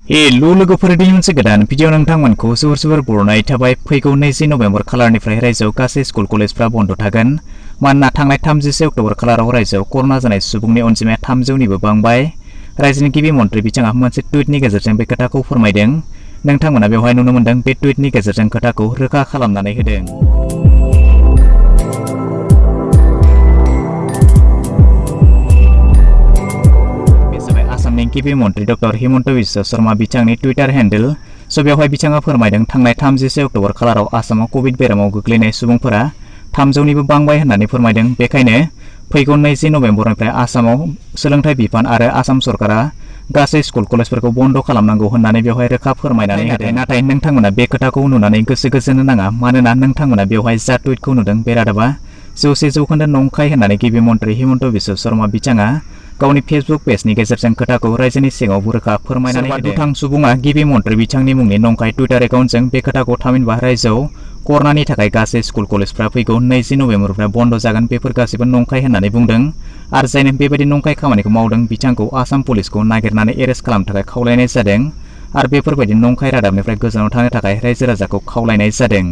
Hello लोगोफोरनि मोनसे गोदान भिडिअ नोंथांमोनखौ जोबोर बरायनाय थाबाय। फैगौ 20 नभेम्बर खालारनिफ्राय रायजोआव गासै स्कुल कलेजफ्रा बन्द थागोन। मानोना थांनाय 30 अक्ट'बर खालाराव रायजोआव कर'ना जानाय सुबुंनि अनजिमाया 300निबो बांबाय। रायजोनि गिबि मन्थ्रि बिथाङा मोनसे टुइटनि गेजेरजों बे खोथाखौ फोरमायदों। नोंथांमोना बेवहाय नुनो मोन्दों बे टुइटनि गेजेरजों खोथाखौ रोखा खालामनानै होदों। आसामनि गिबि मन्थ्रि डक्टर हिमन्त बिश्व शर्मा बिथांनि टुइटार हेन्डेल। बेवहाय बिथाङा फोरमायदों थांनाय 30 अक्ट'बर खालाराव आसामाव कभिड बेरामाव गोग्लैनाय सुबुंफोरा 300निबो बांबाय होननानै फोरमायदों। बेखायनो फैगौ 20 नभेम्बरनिफ्राय आसामाव सोलोंथाइ बिफान आरो आसाम सरकारा गासै स्कुल कलेजफोरखौ बन्द खालामनांगौ होननानै बेवहाय रोखा फोरमायनानै होदों। नाथाय नोंथांमोना बे खोथाखौ नुनानै गोसो गोजोननो नाङा। मानोना नोंथांमोना बेवहाय जा टुइटखौ नुदों बे रादाबा 100% नंखाय होननानै गिबि मन्थ्रि हिमन्त बिश्व शर्मा बिथाङा गावनि फेसबुक पेजनि गेजेरजों खोथाखौ रायजोनि सिगाङाव रोखा फोरमायनानै होदों। दुथां सुबुङा गिबि मन्थ्रि बिथांनि मुंनि नंखाय टुइटार एकाउन्टजों बे खोथाखौ थामहिनबा रायजोआव कर'नानि थाखाय गासै स्कुल कलेजफ्रा फैगौ 20 नभेम्बरनिफ्राय बन्द जागोन बेफोर गासैबो नंखाय होननानै बुंदों। आरो जायनो बेबायदि नंखाय खामानिखौ मावदों बिथांखौ आसाम पुलिसखौ नागिरनानै एरेस्ट खालामनो थाखाय खावलायनाय जादों। आरो बेफोरबायदि नंखाय रादाबनिफ्राय गोजानाव थानो थाखाय रायजो राजाखौ खावलायनाय जादों।